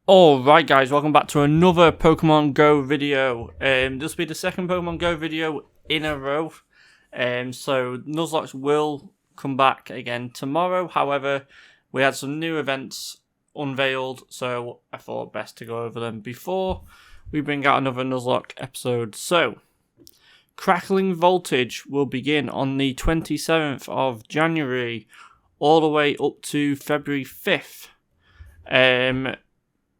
Alright guys, welcome back to another Pokemon Go video. This will be the second Pokemon Go video in a row. So Nuzlocke will come back again tomorrow. However, we had some new events unveiled, so I thought best to go over them before we bring out another Nuzlocke episode. So, Crackling Voltage will begin on the 27th of January, all the way up to February 5th.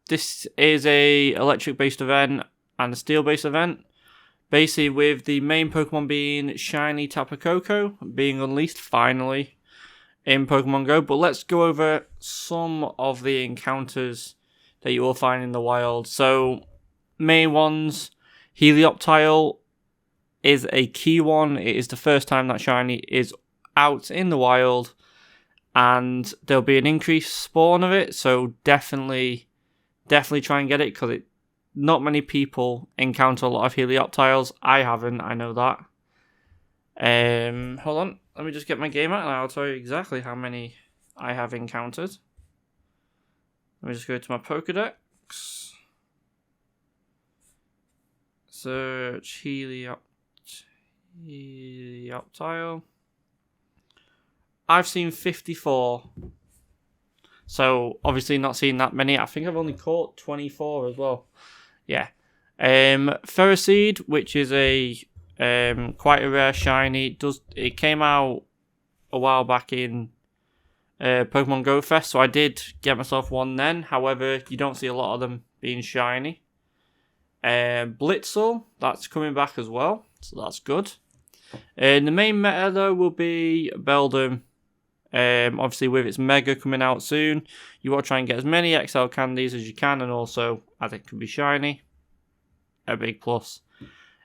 This is a electric-based event and a steel-based event. Basically, with the main Pokemon being Shiny Tapu Koko being unleashed finally in Pokemon Go. But let's go over some of the encounters that you will find in the wild. So, main ones, Helioptile is a key one. It is the first time that Shiny is out in the wild, and there'll be an increased spawn of it. So definitely try and get it, because not many people encounter a lot of Helioptiles. I haven't, I know that. Hold on, let me just get my game out and I'll tell you exactly how many I have encountered. Let me just go to my Pokedex. Search Helioptile. I've seen 54. So, obviously not seen that many. I think I've only caught 24 as well. Yeah. Ferroseed, which is a quite a rare shiny. It came out a while back in Pokemon Go Fest, so I did get myself one then. However, you don't see a lot of them being shiny. Blitzel, that's coming back as well, so that's good. The main meta, though, will be Beldum. Obviously, with its Mega coming out soon, you want to try and get as many XL candies as you can, and also, I think, can be shiny. A big plus.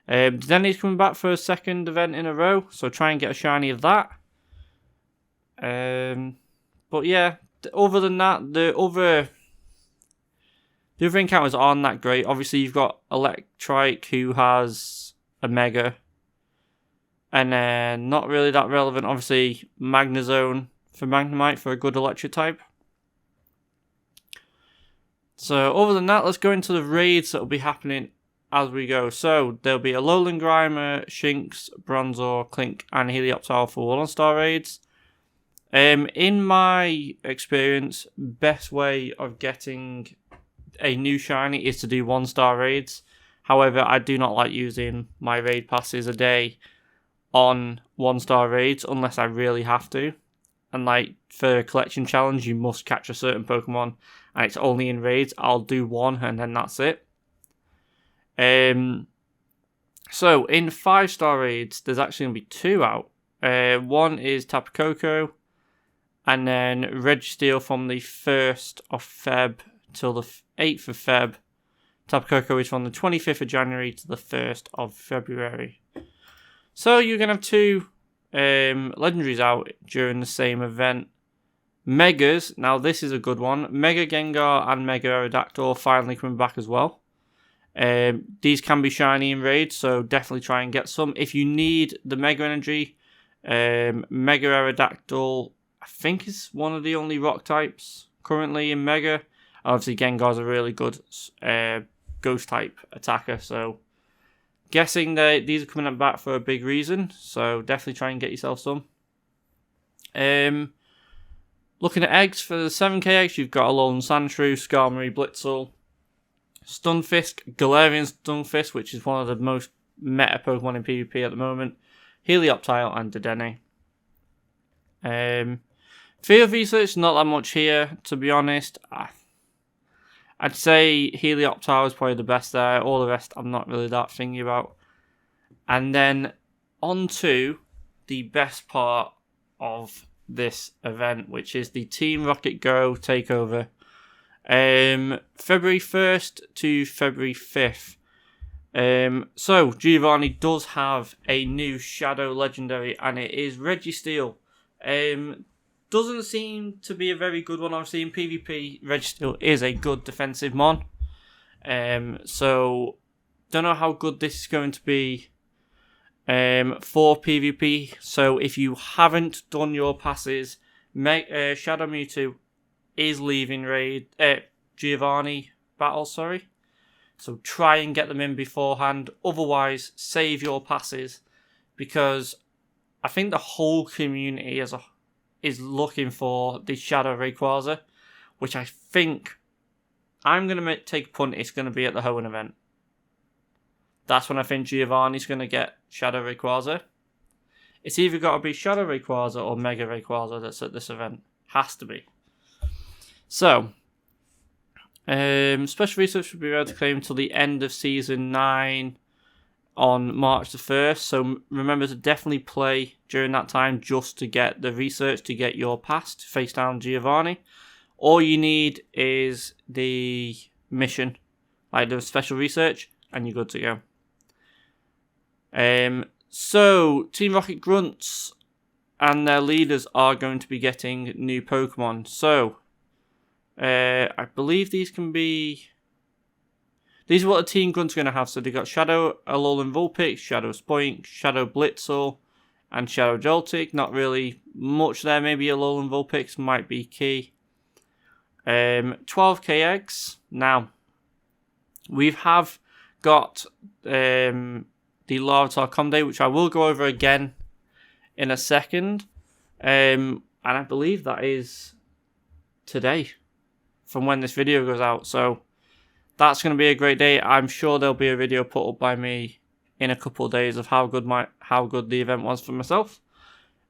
Denny's coming back for a second event in a row, so try and get a shiny of that. But yeah, other than that, the other encounters aren't that great. Obviously, you've got Electrike, who has a Mega, and then not really that relevant, obviously, Magnezone for Magnemite for a good electric type. So other than that, let's go into the raids that will be happening as we go. So there'll be a Alolan Grimer, Shinx, Bronzor, Clink, and Helioptile for 1-star raids. In my experience, best way of getting a new shiny is to do 1-star raids. However, I do not like using my raid passes a day on 1-star raids unless I really have to. And like for a collection challenge, you must catch a certain Pokemon and it's only in raids. I'll do one and then that's it. So in 5-star raids, there's actually going to be 2 out. One is Tapu Koko, and then Registeel from the 1st of Feb till the 8th of Feb. Tapu Koko is from the 25th of January to the 1st of February. So you're going to have 2 legendaries out during the same event. Megas, now this is a good one. Mega Gengar and Mega Aerodactyl finally coming back as well. These can be shiny in raids, so definitely try and get some. If you need the Mega Energy, Mega Aerodactyl, I think is one of the only rock types currently in Mega. Obviously Gengar's a really good ghost type attacker, so guessing that these are coming back for a big reason, so definitely try and get yourself some. Looking at eggs, for the 7k eggs, you've got Alolan Sandshrew, Skarmory, Blitzel, Stunfisk, Galarian Stunfisk, which is one of the most meta Pokemon in PvP at the moment, Helioptile, and Dedenne. Field research, not that much here, to be honest. I'd say Helioptile is probably the best there. All the rest I'm not really that thingy about. And then on to the best part of this event, which is the Team Rocket Go takeover. February 1st to February 5th. So Giovanni does have a new Shadow Legendary, and it is Registeel. Doesn't seem to be a very good one. Obviously, in PvP, Registeel is a good defensive mon. So, don't know how good this is going to be for PvP. So, if you haven't done your passes, Shadow Mewtwo is leaving Giovanni battles, sorry. So try and get them in beforehand. Otherwise, save your passes, because I think the whole community is looking for the Shadow Rayquaza, which I think I'm going to take a punt. It's going to be at the Hoenn event. That's when I think Giovanni's going to get Shadow Rayquaza. It's either got to be Shadow Rayquaza or Mega Rayquaza that's at this event. Has to be. So, special research will be able to claim until the end of Season 9 on March the 1st. So remember to definitely play during that time just to get the research, to get your pass to face down Giovanni. All you need is the mission, like the special research, and you're good to go. So Team Rocket Grunts and their leaders are going to be getting new Pokemon. So I believe these are what the Team Grunts are going to have. So they got Shadow Alolan Vulpix, Shadow Spoink, Shadow Blitzel, and Shadow Joltik. Not really much there. Maybe Alolan Vulpix might be key. 12k eggs. Now, we have got the Larvitar COMM Day, which I will go over again in a second. And I believe that is today from when this video goes out. So that's going to be a great day. I'm sure there'll be a video put up by me in a couple of days of how good the event was for myself.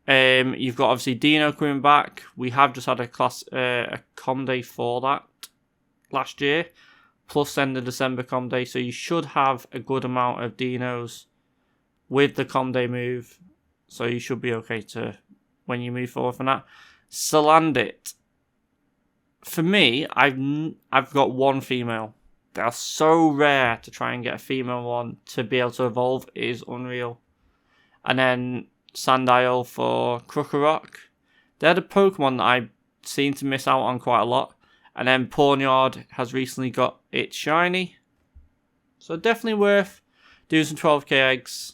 You've got obviously Dino coming back. We have just had a COMM Day for that last year, plus then the December COMM Day. So you should have a good amount of Dinos with the COMM Day move. So you should be okay to when you move forward from that. Salandit. For me, I've got one female. They are so rare to try and get a female one to be able to evolve. It is unreal. And then Sandile for Krokorok. They're the Pokemon that I seem to miss out on quite a lot. And then Pawniard has recently got its shiny. So definitely worth doing some 12k eggs.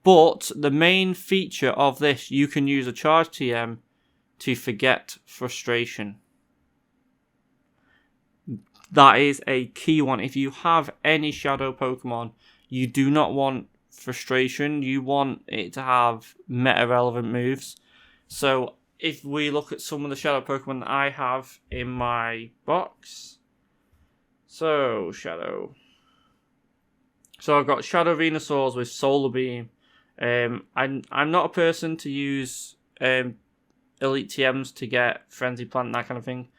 But the main feature of this, you can use a Charge TM to forget frustration. That is a key one. If you have any Shadow Pokemon, you do not want frustration. You want it to have meta-relevant moves. So if we look at some of the Shadow Pokemon that I have in my box. So, Shadow. So I've got Shadow Venusaurs with Solar Beam. I'm not a person to use Elite TMs to get Frenzy Plant and that kind of thing.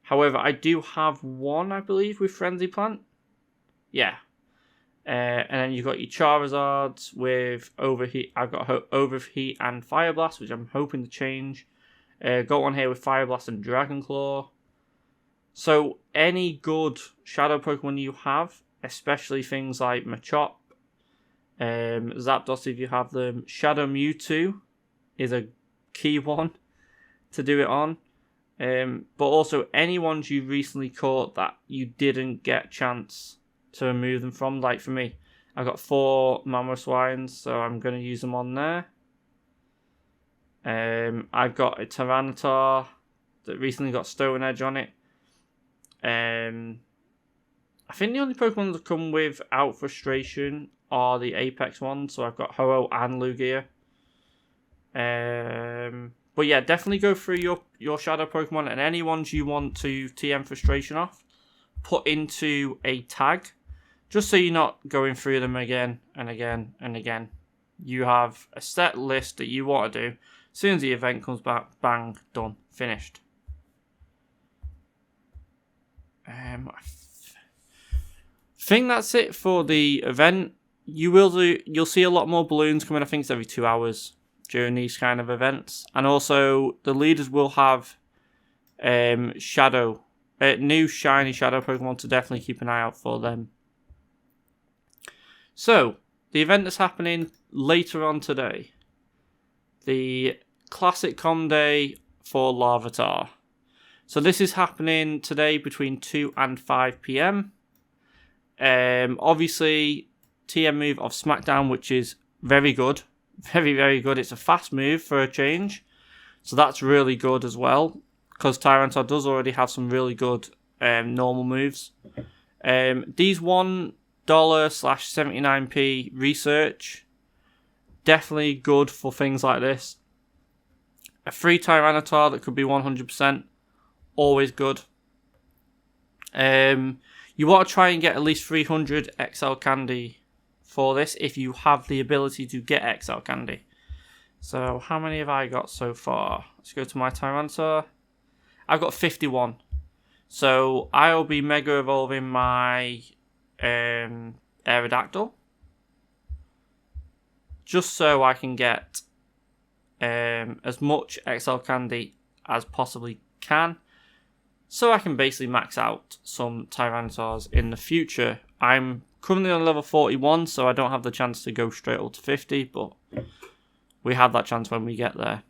However, I do have one, I believe, with Frenzy Plant. Yeah. And then you've got your Charizards with Overheat. I've got Overheat and Fire Blast, which I'm hoping to change. Got one here with Fire Blast and Dragon Claw. So any good Shadow Pokemon you have, especially things like Machop, Zapdos if you have them, Shadow Mewtwo is a key one to do it on. But also any ones you recently caught that you didn't get a chance to remove them from. Like for me, I've got 4 Mamoswines, so I'm going to use them on there. I've got a Tyranitar that recently got Stone Edge on it. I think the only Pokemon that come without frustration are the Apex ones. So I've got Ho-Oh and Lugia. But yeah, definitely go through your Shadow Pokemon, and any ones you want to TM frustration off, put into a tag, just so you're not going through them again and again and again. You have a set list that you want to do. As soon as the event comes back, bang, done, finished. I think that's it for the event. You'll see a lot more balloons coming. I think it's every 2 hours during these kind of events, and also the leaders will have new shiny Shadow Pokemon, to definitely keep an eye out for them. So the event that's happening later on today, the Classic COMM Day for Larvitar. So this is happening today between 2 and 5 PM. Obviously, TM move of Smackdown, which is very good. Very, very good. It's a fast move for a change. So that's really good as well, because Tyranitar does already have some really good normal moves. These $1/79p research, definitely good for things like this. A free Tyranitar that could be 100%, always good. You want to try and get at least 300 XL candy for this if you have the ability to get XL candy. So how many have I got so far? Let's go to my Tyranitar. I've got 51. So I'll be Mega Evolving my Aerodactyl, just so I can get as much XL candy as possibly can, so I can basically max out some Tyranitars in the future. I'm currently on level 41, so I don't have the chance to go straight up to 50, but we have that chance when we get there.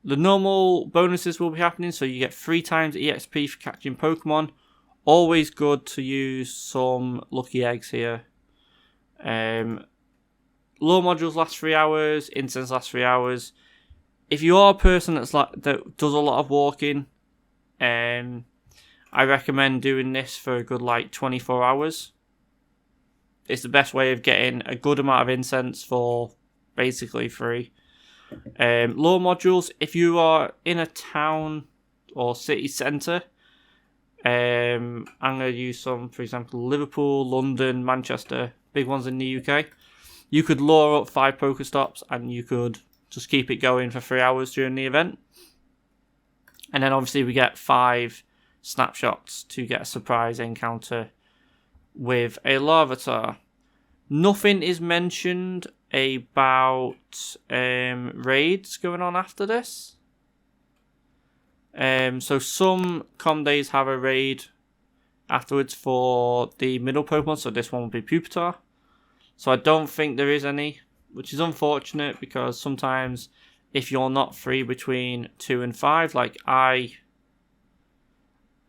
The normal bonuses will be happening, so you get 3 times EXP for catching Pokemon. Always good to use some lucky eggs here. Lure modules last 3 hours, incense lasts 3 hours. If you are a person that does a lot of walking, I recommend doing this for a good 24 hours. It's the best way of getting a good amount of incense for basically free. Lure modules, if you are in a town or city centre, I'm going to use some, for example, Liverpool, London, Manchester, big ones in the UK. You could lure up 5 Pokestops and you could just keep it going for 3 hours during the event. And then obviously we get 5 snapshots to get a surprise encounter with a Larvitar. Nothing is mentioned about raids going on after this. So some COMM days have a raid afterwards for the middle Pokemon, so this one will be Pupitar. So I don't think there is any, which is unfortunate because sometimes if you're not free between 2 and 5, like I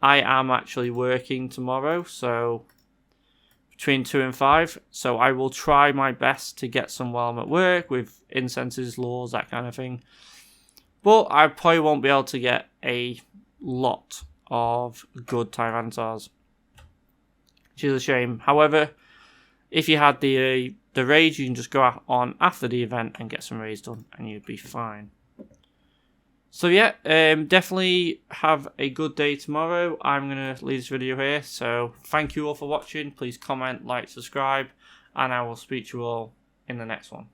am actually working tomorrow, so between 2 and 5, so I will try my best to get some while I'm at work with incenses, lures, that kind of thing. But I probably won't be able to get a lot of good Tyranitars, which is a shame. However, if you had the raids, you can just go on after the event and get some raids done, and you'd be fine. So yeah, definitely have a good day tomorrow. I'm going to leave this video here, so thank you all for watching. Please comment, like, subscribe, and I will speak to you all in the next one.